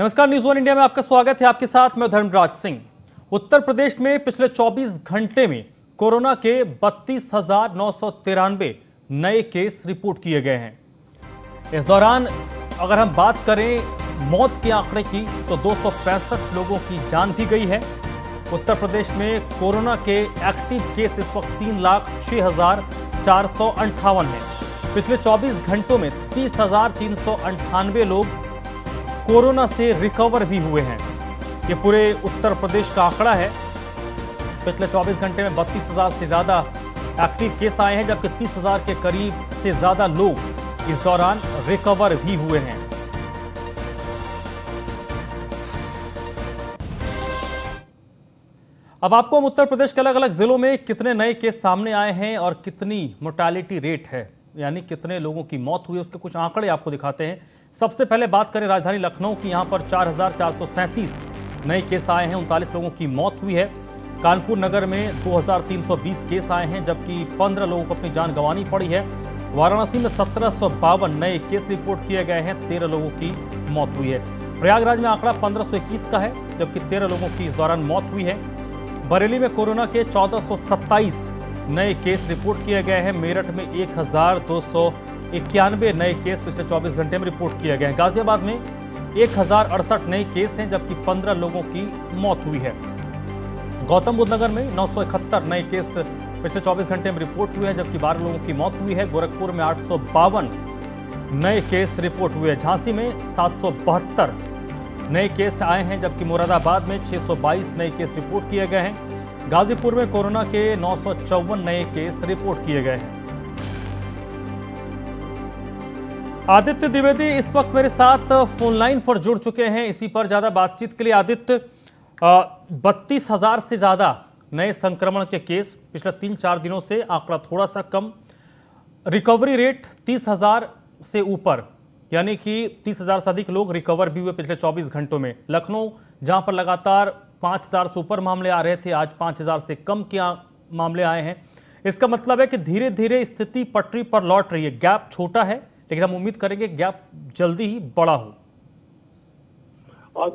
नमस्कार, news one India में आपका स्वागत है। आपके साथ मैं धर्मराज सिंह। उत्तर प्रदेश में पिछले 24 घंटे में कोरोना के 32,993 नए केस रिपोर्ट किए गए हैं। इस दौरान अगर हम बात करें मौत के आंकड़े की तो 265 लोगों की जान भी गई है। उत्तर प्रदेश में कोरोना के एक्टिव केस इस वक्त 3,06,458 हैं। पिछले 24 घंटों में 30,398 लोग कोरोना से रिकवर भी हुए हैं। ये पूरे उत्तर प्रदेश का आंकड़ा है। पिछले 24 घंटे में 32,000 से ज्यादा एक्टिव केस आए हैं, जबकि 30,000 के करीब से ज्यादा लोग इस दौरान रिकवर भी हुए हैं। अब आपको हम उत्तर प्रदेश के अलग अलग जिलों में कितने नए केस सामने आए हैं और कितनी मोर्टेलिटी रेट है, यानी कितने लोगों की मौत हुई, उसके कुछ आंकड़े आपको दिखाते हैं। सबसे पहले बात करें राजधानी लखनऊ की। यहां पर 4,437 नए केस आए हैं, 39 लोगों की मौत हुई है। कानपुर नगर में 2,320 केस आए हैं, जबकि 15 लोगों को अपनी जान गंवानी पड़ी है। वाराणसी में 1,752 नए केस रिपोर्ट किए गए हैं, 13 लोगों की मौत हुई है। प्रयागराज में आंकड़ा 1,521 का है, जबकि 13 लोगों की इस दौरान मौत हुई है। बरेली में कोरोना के 1,427 नए केस रिपोर्ट किए गए हैं। मेरठ में 1,291 नए केस पिछले 24 घंटे में रिपोर्ट किए गए हैं। गाजियाबाद में 1,068 नए केस हैं, जबकि 15 लोगों की मौत हुई है। गौतम बुद्ध नगर में 971 नए केस पिछले 24 घंटे में रिपोर्ट हुए हैं, जबकि 12 लोगों की मौत हुई है। गोरखपुर में 852 नए केस रिपोर्ट हुए। झांसी में 772 नए केस आए हैं, जबकि मुरादाबाद में 622 नए केस रिपोर्ट किए गए हैं। गाजीपुर में कोरोना के 954 नए केस रिपोर्ट किए गए हैं। आदित्य द्विवेदी इस वक्त मेरे साथ फोन लाइन पर जुड़ चुके हैं। इसी पर ज्यादा बातचीत के लिए आदित्य, 32,000 से ज्यादा नए संक्रमण के केस पिछले 3-4 दिनों से, आंकड़ा थोड़ा सा कम। रिकवरी रेट 30,000 से ऊपर, यानी कि 30,000 से अधिक लोग रिकवर भी हुए पिछले 24 घंटों में। लखनऊ जहां पर लगातार 5,000 से ऊपर मामले आ रहे थे, आज 5,000 से कम के मामले आए हैं। इसका मतलब है कि धीरे धीरे स्थिति पटरी पर लौट रही है। गैप छोटा है, लेकिन हम उम्मीद करेंगे गैप जल्दी ही बड़ा हो।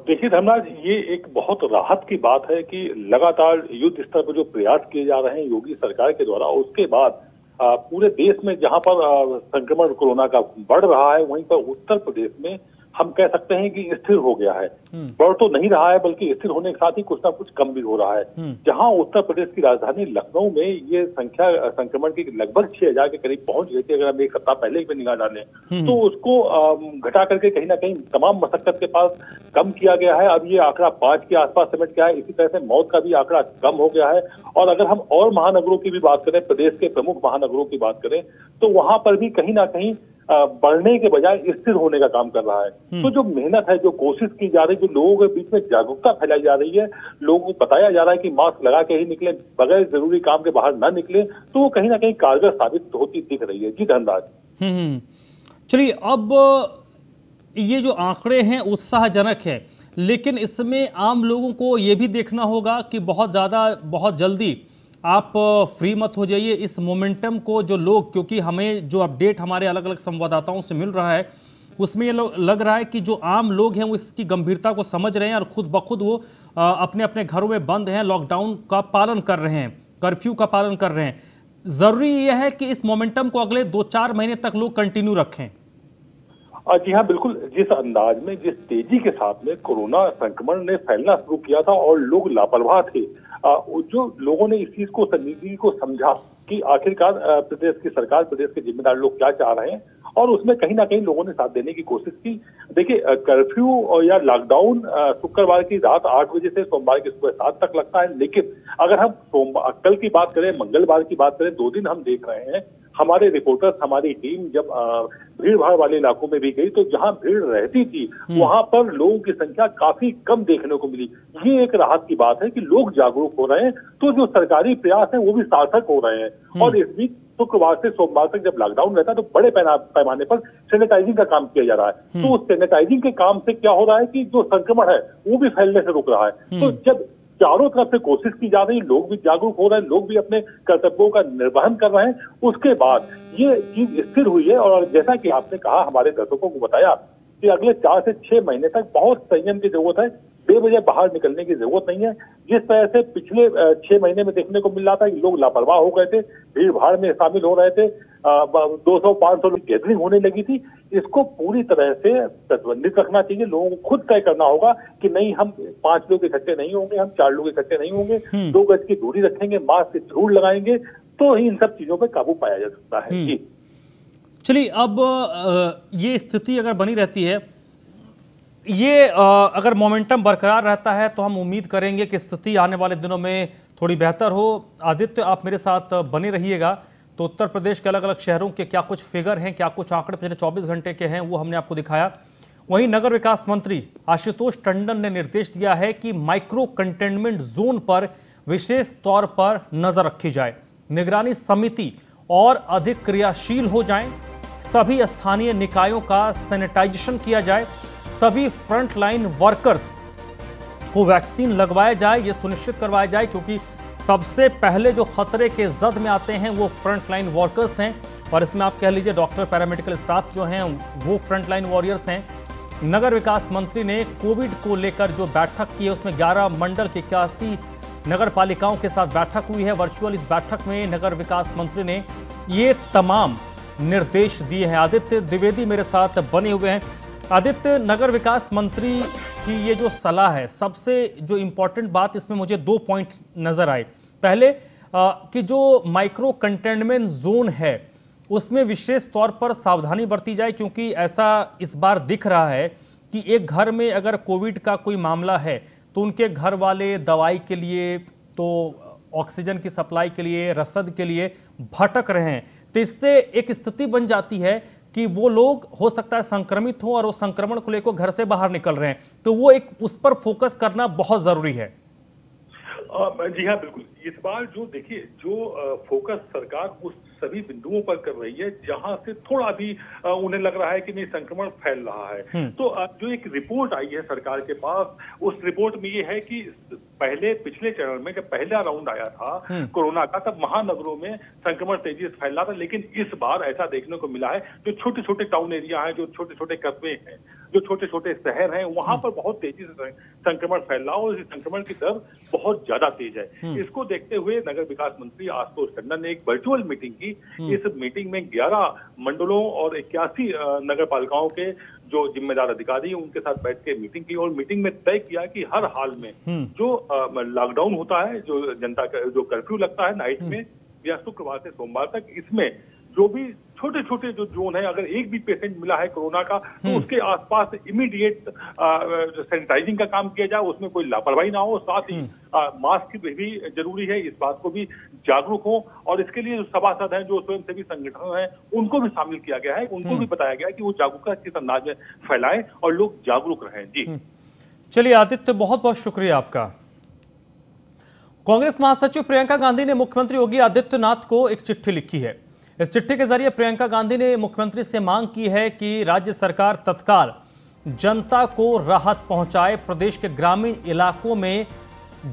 देखिए धर्मराज, ये एक बहुत राहत की बात है कि लगातार युद्ध स्तर पर जो प्रयास किए जा रहे हैं योगी सरकार के द्वारा, उसके बाद पूरे देश में जहां पर संक्रमण कोरोना का बढ़ रहा है, वहीं पर उत्तर प्रदेश में हम कह सकते हैं कि स्थिर हो गया है। बढ़ तो नहीं रहा है, बल्कि स्थिर होने के साथ ही कुछ ना कुछ कम भी हो रहा है। जहां उत्तर प्रदेश की राजधानी लखनऊ में ये संख्या संक्रमण की लगभग 6,000 के करीब पहुंच गई थी। अगर हम एक सप्ताह पहले की निगाह डालें तो उसको घटा करके कहीं ना कहीं तमाम मशक्कत के पास कम किया गया है। अब ये आंकड़ा 5 के आसपास सिमट गया है। इसी तरह से मौत का भी आंकड़ा कम हो गया है। और अगर हम और महानगरों की भी बात करें, प्रदेश के प्रमुख महानगरों की बात करें, तो वहां पर भी कहीं ना कहीं बढ़ने के बजाय स्थिर होने का काम कर रहा है। तो जो मेहनत है, जो कोशिश की जा रही है, जो लोगों के बीच में जागरूकता फैलाई जा रही है, लोगों को बताया जा रहा है कि मास्क लगा के ही निकले, बगैर जरूरी काम के बाहर ना निकले, तो वो कहीं ना कहीं कारगर साबित होती दिख रही है। जी धनराज। चलिए, अब ये जो आंकड़े हैं उत्साहजनक है, लेकिन इसमें आम लोगों को ये भी देखना होगा कि बहुत जल्दी आप फ्री मत हो जाइए। इस मोमेंटम को जो लोग, क्योंकि हमें जो अपडेट हमारे अलग अलग संवाददाताओं से मिल रहा है, उसमें ये लग रहा है कि जो आम लोग हैं वो इसकी गंभीरता को समझ रहे हैं और खुद ब खुद वो अपने अपने घरों में बंद हैं, लॉकडाउन का पालन कर रहे हैं, कर्फ्यू का पालन कर रहे हैं। जरूरी यह है कि इस मोमेंटम को अगले 2-4 महीने तक लोग कंटिन्यू रखें। जी हाँ, बिल्कुल। जिस अंदाज में, जिस तेजी के साथ में कोरोना संक्रमण ने फैलना शुरू किया था और लोग लापरवाह थे, जो लोगों ने इस चीज को, संजीदगी को समझा कि आखिरकार प्रदेश की सरकार, प्रदेश के जिम्मेदार लोग क्या चाह रहे हैं, और उसमें कहीं ना कहीं लोगों ने साथ देने की कोशिश की। देखिए, कर्फ्यू या लॉकडाउन शुक्रवार की रात 8 बजे से सोमवार की सुबह 7 तक लगता है, लेकिन अगर हम कल की बात करें, मंगलवार की बात करें, 2 दिन हम देख रहे हैं। हमारे रिपोर्टर्स, हमारी टीम जब भीड़ भाड़ वाले इलाकों में भी गई, तो जहां भीड़ रहती थी वहां पर लोगों की संख्या काफी कम देखने को मिली। ये एक राहत की बात है कि लोग जागरूक हो रहे हैं, तो जो सरकारी प्रयास है वो भी सार्थक हो रहे हैं। और इस बीच शुक्रवार से सोमवार तक जब लॉकडाउन रहता है तो बड़े पैमाने पर सैनिटाइजिंग का काम किया जा रहा है। तो उस सैनिटाइजिंग के काम से क्या हो रहा है कि जो संक्रमण है वो भी फैलने से रुक रहा है। तो जब चारों तरफ से कोशिश की जा रही है, लोग भी जागरूक हो रहे हैं, लोग भी अपने कर्तव्यों का निर्वहन कर रहे हैं, उसके बाद ये चीज स्थिर हुई है। और जैसा कि आपने कहा, हमारे दर्शकों को बताया कि अगले 4 से 6 महीने तक बहुत संयम की जरूरत है। बेवजह बाहर निकलने की जरूरत नहीं है। जिस तरह से पिछले 6 महीने में देखने को मिल रहा था कि लोग लापरवाह हो गए थे, भीड़ भाड़ में शामिल हो रहे थे, 200-500 लोग गैदरिंग होने लगी थी, इसको पूरी तरह से प्रतिबंधित रखना चाहिए। लोगों को खुद तय करना होगा कि नहीं, हम 5 लोग इकट्ठे नहीं होंगे, हम 4 लोग इकट्ठे नहीं होंगे, 2 गज की दूरी रखेंगे, मास्क जरूर लगाएंगे, तो ही इन सब चीजों पर काबू पाया जा सकता है। जी चलिए, अब ये स्थिति अगर बनी रहती है, ये अगर मोमेंटम बरकरार रहता है, तो हम उम्मीद करेंगे कि स्थिति आने वाले दिनों में थोड़ी बेहतर हो। आदित्य, आप मेरे साथ बने रहिएगा। तो उत्तर प्रदेश के अलग अलग शहरों के क्या कुछ फिगर हैं, क्या कुछ आंकड़े पिछले 24 घंटे के हैं, वो हमने आपको दिखाया। वहीं नगर विकास मंत्री आशुतोष टंडन ने निर्देश दिया है कि माइक्रो कंटेनमेंट जोन पर विशेष तौर पर नजर रखी जाए, निगरानी समिति और अधिक क्रियाशील हो जाएं, सभी स्थानीय निकायों का सैनिटाइजेशन किया जाए, सभी फ्रंटलाइन वर्कर्स को वैक्सीन लगवाया जाए, ये सुनिश्चित करवाया जाए, क्योंकि सबसे पहले जो खतरे के जद में आते हैं वो फ्रंटलाइन वर्कर्स हैं। और इसमें आप कह लीजिए डॉक्टर, पैरामेडिकल स्टाफ जो हैं वो फ्रंटलाइन वॉरियर्स हैं। नगर विकास मंत्री ने कोविड को लेकर जो बैठक की है, उसमें 11 मंडल के 81 नगर पालिकाओं के साथ बैठक हुई है वर्चुअल। इस बैठक में नगर विकास मंत्री ने ये तमाम निर्देश दिए हैं। आदित्य द्विवेदी मेरे साथ बने हुए हैं। आदित्य, नगर विकास मंत्री की ये जो सलाह है, सबसे जो इंपॉर्टेंट बात इसमें मुझे 2 पॉइंट नजर आए। पहले कि जो माइक्रो कंटेनमेंट जोन है उसमें विशेष तौर पर सावधानी बरती जाए, क्योंकि ऐसा इस बार दिख रहा है कि एक घर में अगर कोविड का कोई मामला है तो उनके घर वाले दवाई के लिए, तो ऑक्सीजन की सप्लाई के लिए, रसद के लिए भटक रहे हैं। तो इससे एक स्थिति बन जाती है कि वो लोग हो सकता है संक्रमित हो और उस संक्रमण को लेकर घर से बाहर निकल रहे हैं, तो वो एक उस पर फोकस करना बहुत जरूरी है। जी हाँ, बिल्कुल। इस बार जो देखिए, जो फोकस सरकार उस सभी बिंदुओं पर कर रही है जहां से थोड़ा भी उन्हें लग रहा है कि नहीं, संक्रमण फैल रहा है। तो जो एक रिपोर्ट आई है सरकार के पास, उस रिपोर्ट में ये है कि पिछले चरण में जब पहला राउंड आया था कोरोना का, तब महानगरों में संक्रमण तेजी से फैल रहा था। लेकिन इस बार ऐसा देखने को मिला है, जो छोटे छोटे टाउन एरिया हैं, जो छोटे छोटे कस्बे हैं, जो छोटे छोटे शहर हैं, वहां पर बहुत तेजी से संक्रमण फैल रहा है और इस संक्रमण की दर बहुत ज्यादा तेज है। इसको देखते हुए नगर विकास मंत्री आशुतोष टंडन ने एक वर्चुअल मीटिंग की। इस मीटिंग में 11 मंडलों और 81 नगर पालिकाओं के जो जिम्मेदार अधिकारी हैं उनके साथ बैठ के मीटिंग की और मीटिंग में तय किया कि हर हाल में जो लॉकडाउन होता है, जो जनता का जो कर्फ्यू लगता है नाइट में या शुक्रवार से सोमवार तक, इसमें जो भी छोटे छोटे जो जोन है, अगर एक भी पेशेंट मिला है कोरोना का तो उसके आसपास इमीडिएट सैनिटाइजिंग का काम किया जाए, उसमें कोई लापरवाही ना हो। साथ ही मास्क भी जरूरी है, इस बात को भी जागरूक हो। और इसके लिए जो सभासद हैं, जो स्वयंसेवी संगठन हैं, उनको भी शामिल किया गया है, उनको भी बताया गया है कि वो जागरूकता किस अंदाज में फैलाएं और लोग जागरूक रहें। जी चलिए आदित्य, बहुत बहुत शुक्रिया आपका। कांग्रेस महासचिव प्रियंका गांधी ने मुख्यमंत्री योगी आदित्यनाथ को एक चिट्ठी लिखी है। इस चिट्ठी के जरिए प्रियंका गांधी ने मुख्यमंत्री से मांग की है कि राज्य सरकार तत्काल जनता को राहत पहुंचाए। प्रदेश के ग्रामीण इलाकों में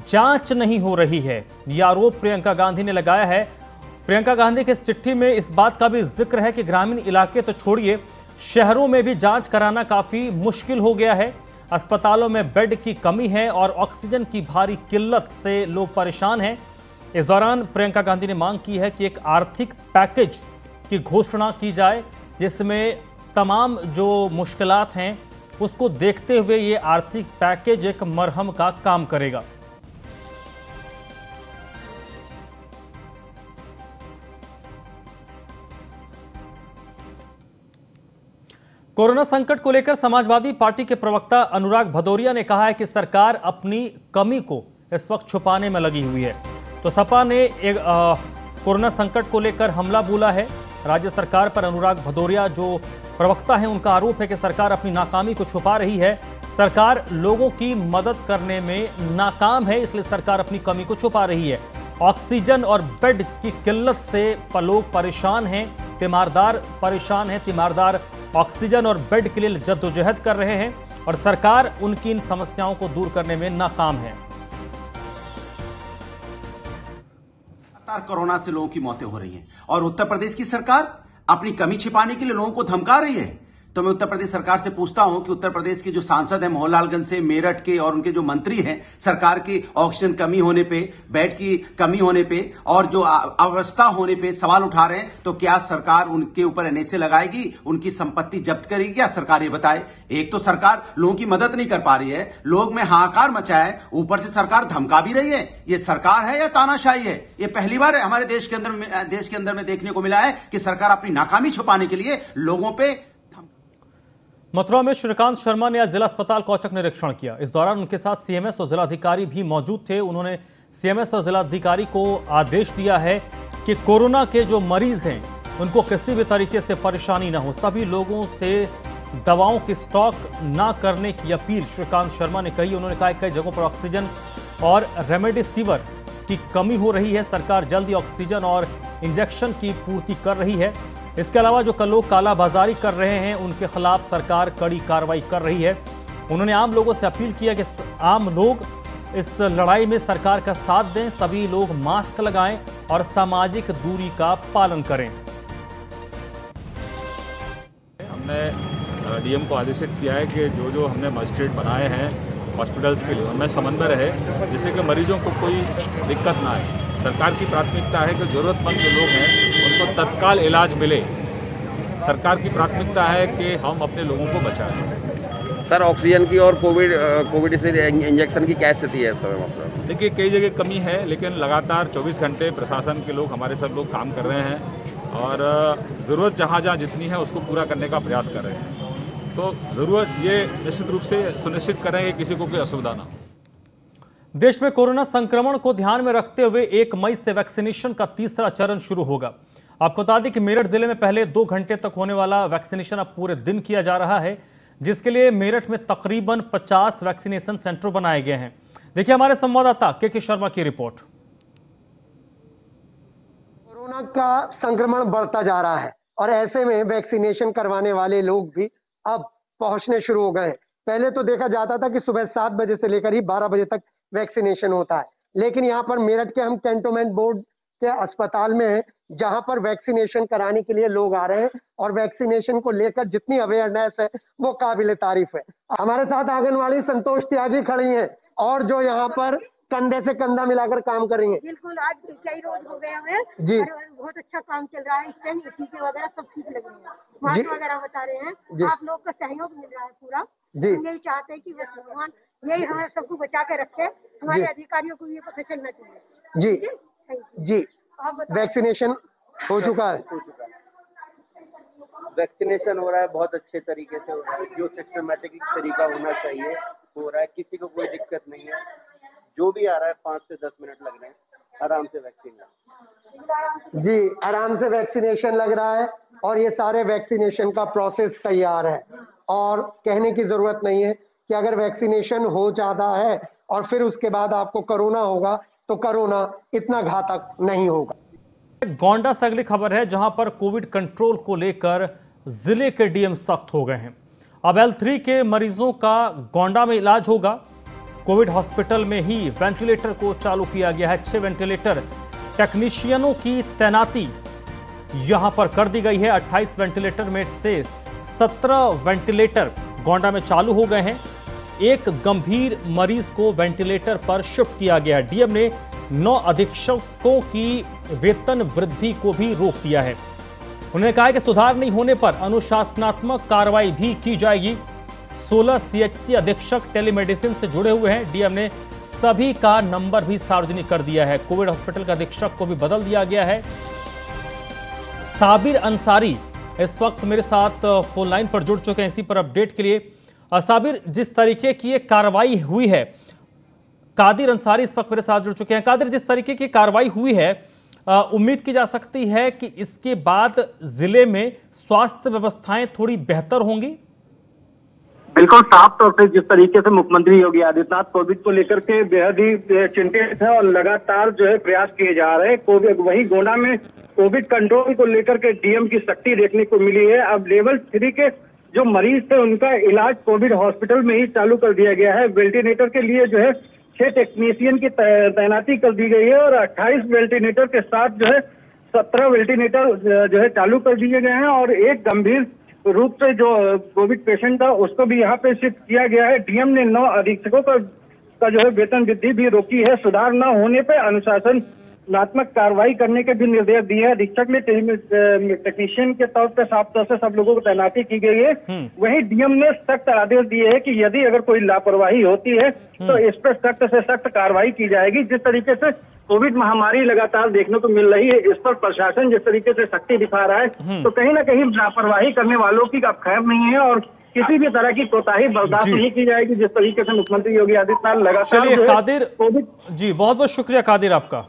जांच नहीं हो रही है, यह आरोप प्रियंका गांधी ने लगाया है। प्रियंका गांधी की चिट्ठी में इस बात का भी जिक्र है कि ग्रामीण इलाके तो छोड़िए, शहरों में भी जांच कराना काफी मुश्किल हो गया है। अस्पतालों में बेड की कमी है और ऑक्सीजन की भारी किल्लत से लोग परेशान हैं। इस दौरान प्रियंका गांधी ने मांग की है कि एक आर्थिक पैकेज की घोषणा की जाए, जिसमें तमाम जो मुश्किलात हैं उसको देखते हुए ये आर्थिक पैकेज एक मरहम का काम करेगा। कोरोना संकट को लेकर समाजवादी पार्टी के प्रवक्ता अनुराग भदौरिया ने कहा है कि सरकार अपनी कमी को इस वक्त छुपाने में लगी हुई है। तो सपा ने एक कोरोना संकट को लेकर हमला बोला है राज्य सरकार पर। अनुराग भदौरिया जो प्रवक्ता हैं, उनका आरोप है कि सरकार अपनी नाकामी को छुपा रही है। सरकार लोगों की मदद करने में नाकाम है, इसलिए सरकार अपनी कमी को छुपा रही है। ऑक्सीजन और बेड की किल्लत से लोग परेशान हैं, तीमारदार परेशान हैं। तीमारदार ऑक्सीजन और बेड के लिए जद्दोजहद कर रहे हैं और सरकार उनकी इन समस्याओं को दूर करने में नाकाम है। कोरोना से लोगों की मौतें हो रही हैं और उत्तर प्रदेश की सरकार अपनी कमी छिपाने के लिए लोगों को धमका रही है। तो मैं उत्तर प्रदेश सरकार से पूछता हूं कि उत्तर प्रदेश के जो सांसद हैं मोहनलालगंज से, मेरठ के और उनके जो मंत्री हैं, सरकार की ऑक्सीजन कमी होने पे, बेड की कमी होने पे और जो अव्यवस्था होने पे सवाल उठा रहे हैं, तो क्या सरकार उनके ऊपर एनएसए लगाएगी, उनकी संपत्ति जब्त करेगी? क्या सरकार ये बताए? एक तो सरकार लोगों की मदद नहीं कर पा रही है, लोग में हाहाकार मचा है, ऊपर से सरकार धमका भी रही है। ये सरकार है या तानाशाही है? ये पहली बार है हमारे देश के अंदर में देखने को मिला है कि सरकार अपनी नाकामी छुपाने के लिए लोगों पे। मथुरा में श्रीकांत शर्मा ने आज जिला अस्पताल का औचक निरीक्षण किया। इस दौरान उनके साथ सीएमएस और जिलाधिकारी भी मौजूद थे। उन्होंने सीएमएस और जिलाधिकारी को आदेश दिया है कि कोरोना के जो मरीज हैं उनको किसी भी तरीके से परेशानी ना हो। सभी लोगों से दवाओं की स्टॉक ना करने की अपील श्रीकांत शर्मा ने कही। उन्होंने कहा कई जगहों पर ऑक्सीजन और रेमडेसिविर की कमी हो रही है। सरकार जल्दी ऑक्सीजन और इंजेक्शन की पूर्ति कर रही है। इसके अलावा जो लोग कालाबाजारी कर रहे हैं उनके खिलाफ सरकार कड़ी कार्रवाई कर रही है। उन्होंने आम लोगों से अपील किया कि आम लोग इस लड़ाई में सरकार का साथ दें, सभी लोग मास्क लगाएं और सामाजिक दूरी का पालन करें। हमने डीएम को आदेशित किया है कि जो हमने मजिस्ट्रेट बनाए हैं हॉस्पिटल्स के लिए उनमें समन्वय रहे, जिससे कि मरीजों को कोई दिक्कत ना आए। सरकार की प्राथमिकता है कि जरूरतमंद जो लोग हैं उनको तत्काल इलाज मिले। सरकार की प्राथमिकता है कि हम अपने लोगों को बचाएं। सर, ऑक्सीजन की और कोविड से इंजेक्शन की क्या स्थिति है सर? मतलब देखिए, कई जगह कमी है, लेकिन लगातार 24 घंटे प्रशासन के लोग, हमारे सब लोग काम कर रहे हैं और ज़रूरत जहाँ जितनी है उसको पूरा करने का प्रयास कर रहे हैं। तो ज़रूरत ये निश्चित रूप से सुनिश्चित करें कि किसी को कोई असुविधा ना हो। देश में कोरोना संक्रमण को ध्यान में रखते हुए 1 मई से वैक्सीनेशन का तीसरा चरण शुरू होगा। आपको बता दें कि मेरठ जिले में पहले 2 घंटे तक होने वाला वैक्सीनेशन अब पूरे दिन किया जा रहा है, जिसके लिए मेरठ में तकरीबन 50 वैक्सीनेशन सेंटर बनाए गए हैं। देखिए हमारे संवाददाता के शर्मा की रिपोर्ट। कोरोना का संक्रमण बढ़ता जा रहा है और ऐसे में वैक्सीनेशन करवाने वाले लोग भी अब पहुंचने शुरू हो गए हैं। पहले तो देखा जाता था कि सुबह 7 बजे से लेकर ही 12 बजे तक वैक्सीनेशन होता है, लेकिन यहाँ पर मेरठ के हम कैंटोनमेंट बोर्ड के अस्पताल में हैं, जहां पर वैक्सीनेशन कराने के लिए लोग आ रहे हैं और वैक्सीनेशन को लेकर जितनी अवेयरनेस है वो काबिले तारीफ है। हमारे साथ आंगनवाड़ी संतोष त्यागी खड़ी हैं और जो यहाँ पर कंधे से कंधा मिलाकर काम कर रही हैं। बिल्कुल, आज कई रोज हो गए हैं जी, बहुत अच्छा काम चल रहा है। इस टाइम टीके वगैरह सब ठीक लग रहे हैं, मास्क वगैरह बता रहे हैं। आप लोग का सहयोग मिल रहा है पूरा। जी, हम यही चाहते हैं कि भगवान यही हमें सबको बचा के रखे, हमारे अधिकारियों को ये पता चलना चाहिए। जी जी, वैक्सीनेशन हो चुका है। वैक्सीनेशन हो रहा है, बहुत अच्छे तरीके से हो रहा है, जो सिस्टमेटिक तरीका होना चाहिए हो रहा है, किसी को कोई दिक्कत नहीं है। जो भी आ रहा है 5 से 10 मिनट लग रहे हैं, आराम से वैक्सीन जी, आराम से वैक्सीनेशन लग रहा है और ये सारे वैक्सीनेशन का प्रोसेस तैयार है और कहने की जरूरत नहीं है कि अगर वैक्सीनेशन हो जाता है और फिर उसके बाद आपको कोरोना होगा तो कोरोना इतना घातक नहीं होगा। गोंडा से अगली खबर है, जहां पर कोविड कंट्रोल को लेकर जिले के डीएम सख्त हो गए हैं। अब L3 के मरीजों का गोंडा में इलाज होगा। कोविड हॉस्पिटल में ही वेंटिलेटर को चालू किया गया है। 6 वेंटिलेटर टेक्नीशियनों की तैनाती यहां पर कर दी गई है। 28 वेंटिलेटर में से 17 वेंटिलेटर गोंडा में चालू हो गए हैं। एक गंभीर मरीज को वेंटिलेटर पर शिफ्ट किया गया है। डीएम ने 9 अधीक्षकों की वेतन वृद्धि को भी रोक दिया है। उन्होंने कहा कि सुधार नहीं होने पर अनुशासनात्मक कार्रवाई भी की जाएगी। 16 सीएचसी अधीक्षक टेलीमेडिसिन से जुड़े हुए हैं। डीएम ने सभी का नंबर भी सार्वजनिक कर दिया है। कोविड हॉस्पिटल का अधीक्षक को भी बदल दिया गया है। साबिर अंसारी इस वक्त मेरे साथ फोन लाइन पर जुड़ चुके हैं इसी पर अपडेट के लिए। साबिर, जिस तरीके की कार्रवाई हुई है, कादिर अंसारी इस वक्त मेरे साथ जुड़ चुके हैं। कादिर, जिस तरीके की कार्रवाई हुई है, उम्मीद की जा सकती है कि इसके बाद जिले में स्वास्थ्य व्यवस्थाएं थोड़ी बेहतर होंगी? बिल्कुल, साफ तौर से जिस तरीके से मुख्यमंत्री योगी आदित्यनाथ कोविड को लेकर के बेहद ही चिंतित है और लगातार जो है प्रयास किए जा रहे हैं। कोविड वहीं गोंडा में कोविड कंट्रोल को लेकर के डीएम की सख्ती देखने को मिली है। अब लेवल 3 के जो मरीज थे उनका इलाज कोविड हॉस्पिटल में ही चालू कर दिया गया है। वेंटिलेटर के लिए जो है 6 टेक्नीशियन की तैनाती कर दी गई है और 28 वेंटिलेटर के साथ जो है 17 वेंटिलेटर जो है चालू कर दिए गए हैं और एक गंभीर रूप से जो कोविड पेशेंट था उसको भी यहाँ पे शिफ्ट किया गया है। डीएम ने 9 अधीक्षकों का जो है वेतन वृद्धि भी रोकी है। सुधार न होने पे अनुशासनात्मक कार्रवाई करने के भी निर्देश दिए हैं। अधीक्षक ने टेक्नीशियन के तौर पर साफ तौर से सब लोगों को तैनाती की गई है। वहीं डीएम ने सख्त आदेश दिए हैं कि यदि अगर कोई लापरवाही होती है तो इस पर सख्त से सख्त कार्रवाई की जाएगी। जिस तरीके से कोविड महामारी लगातार देखने को मिल रही है, इस पर प्रशासन जिस तरीके से सख्ती दिखा रहा है, तो कहीं ना कहीं लापरवाही करने वालों की अब खैर नहीं है और किसी भी तरह की कोताही बर्दाश्त नहीं की जाएगी। जिस तरीके से मुख्यमंत्री योगी आदित्यनाथ लगातार चलिए कादिर जी, बहुत बहुत शुक्रिया कादिर आपका।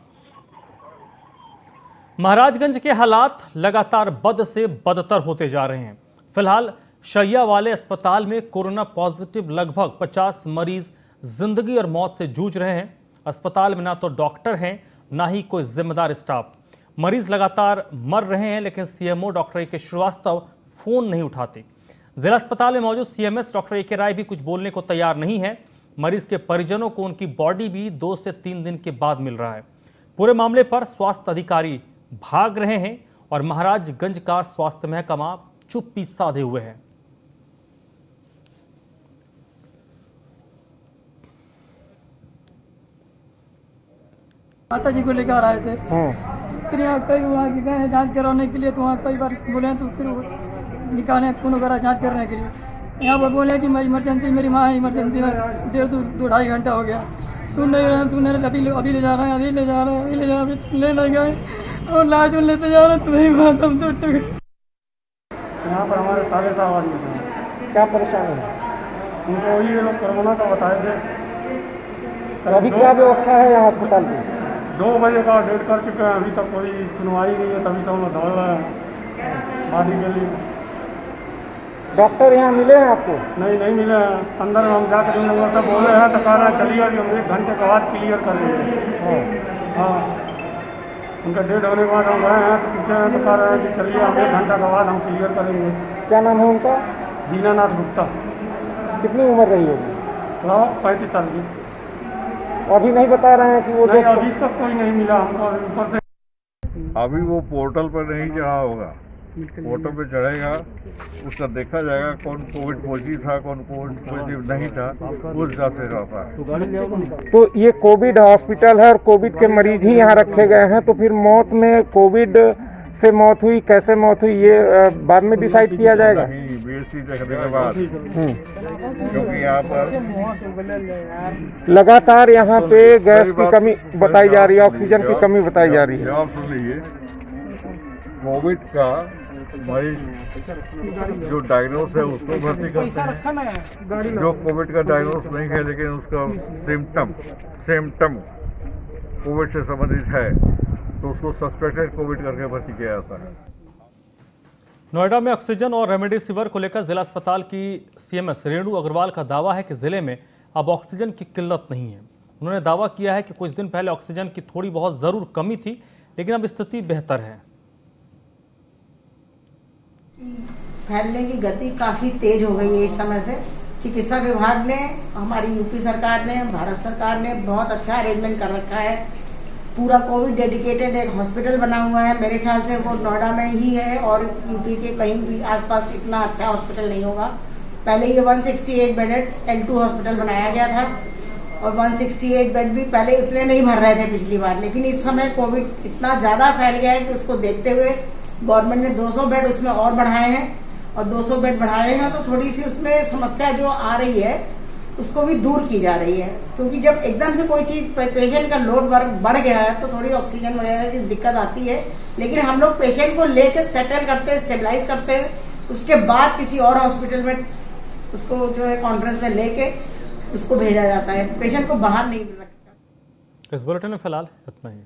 महाराजगंज के हालात लगातार बद से बदतर होते जा रहे हैं। फिलहाल शैया वाले अस्पताल में कोरोना पॉजिटिव लगभग 50 मरीज जिंदगी और मौत से जूझ रहे हैं। अस्पताल में ना तो डॉक्टर हैं ना ही कोई जिम्मेदार स्टाफ। मरीज लगातार मर रहे हैं, लेकिन सीएमओ डॉक्टर ए के श्रीवास्तव फोन नहीं उठाते। जिला अस्पताल में मौजूद सीएमएस डॉक्टर ए के राय भी कुछ बोलने को तैयार नहीं है। मरीज के परिजनों को उनकी बॉडी भी 2 से 3 दिन के बाद मिल रहा है। पूरे मामले पर स्वास्थ्य अधिकारी भाग रहे हैं और महाराजगंज का स्वास्थ्य महकमा चुप्पी साधे हुए है। माता जी को लेकर आए थे, फिर यहाँ कई वहाँ गए जांच कराने के लिए, तो वहाँ कई बार बोले तो फिर निकाले खून वगैरह जांच करने के लिए। यहाँ पर बोले कि मैं इमरजेंसी, मेरी माँ है इमरजेंसी में, 1.5-2 घंटा हो गया, सुन नहीं रहे, अभी ले जा रहे हैं, अभी ले जा रहे हैं, अभी ले जा रहे हैं, ले नहीं गए और लास्ट में लेते जा रहे हैं। तो वही बात हम तो यहाँ पर हमारे सारे साहब थे। क्या परेशानी है उनको? ये लोग कोरोना का बताए थे। अभी क्या व्यवस्था है यहाँ अस्पताल की? 2 बजे का डेट कर चुके हैं, अभी तक कोई सुनवाई नहीं है, तभी तो हम दौड़ रहे हैं शादी के लिए। डॉक्टर यहाँ मिले हैं आपको? नहीं मिले हैं। अंदर हम जाकर उन लोगों से बोल रहे हैं तो कह रहे हैं चलिए अभी हम 1 घंटे के बाद क्लियर करेंगे। हाँ, उनका डेट होने के बाद हम गए हैं तो पीछे हैं तो कह रहे हैं कि चलिए हम 1 घंटा के बाद हम क्लियर करेंगे। क्या नाम है उनका? दीनानाथ गुप्ता। कितनी उम्र रही होगी? 35 साल की। अभी नहीं बता रहे हैं कि वो नहीं, अभी तक कोई नहीं मिला हमको ऊपर से। अभी वो पोर्टल पर नहीं चढ़ा होगा, पोर्टल पे चढ़ेगा, उसका देखा जाएगा कौन कोविड पॉजिटिव था, कौन कोविड पॉजिटिव नहीं था, उस हिसाब से रहता है। तो ये कोविड हॉस्पिटल है और कोविड के मरीज ही यहाँ रखे गए हैं, तो फिर मौत में कोविड से मौत हुई, कैसे मौत हुई, ये बाद में डिसाइड किया जाएगा? नहीं, बीएससी देखने के बाद, क्योंकि यहाँ पर लगातार यहाँ पे गैस की कमी बताई जा रही है, ऑक्सीजन की कमी बताई जा रही है। जवाब सुन लीजिए, कोविड का मरीज जो डायग्नोस है उसको भर्ती करते हैं, जो कोविड का डायग्नोस नहीं है लेकिन उसका सिम्टम कोविड से संबंधित है तो उसको सस्पेक्टेड कोविड करके भर्ती किया जाता है। नोएडा में ऑक्सीजन और रेमडेसिविर को लेकर जिला अस्पताल की सीएमएस रेणु अग्रवाल का दावा है कि जिले में अब ऑक्सीजन की किल्लत नहीं है। उन्होंने दावा किया है कि कुछ दिन पहले ऑक्सीजन की थोड़ी बहुत जरूर कमी थी, लेकिन अब स्थिति बेहतर है। फैलने की गति काफी तेज हो गई है इस समय से। चिकित्सा विभाग ने, हमारी यूपी सरकार ने, भारत सरकार ने बहुत अच्छा अरेंजमेंट कर रखा है। पूरा कोविड डेडिकेटेड एक हॉस्पिटल बना हुआ है। मेरे ख्याल से वो नोएडा में ही है और यूपी के कहीं भी आसपास इतना अच्छा हॉस्पिटल नहीं होगा। पहले ये 168 बेडेड L2 हॉस्पिटल बनाया गया था और 168 बेड भी पहले उतने नहीं भर रहे थे पिछली बार, लेकिन इस समय कोविड इतना ज्यादा फैल गया है कि उसको देखते हुए गवर्नमेंट ने 200 बेड उसमें और बढ़ाए हैं और 200 बेड बढ़ाए हैं तो थोड़ी सी उसमें समस्या जो आ रही है उसको भी दूर की जा रही है, क्योंकि जब एकदम से कोई चीज पेशेंट का लोड बढ़ गया है तो थोड़ी ऑक्सीजन वगैरह की दिक्कत आती है। लेकिन हम लोग पेशेंट को लेकर सेटल करते हैं, स्टेबलाइज करते हैं, उसके बाद किसी और हॉस्पिटल में उसको जो है कॉन्फ्रेंस में लेके उसको भेजा जाता है, पेशेंट को बाहर नहीं रखता। इस बुलेटिन में फिलहाल इतना ही।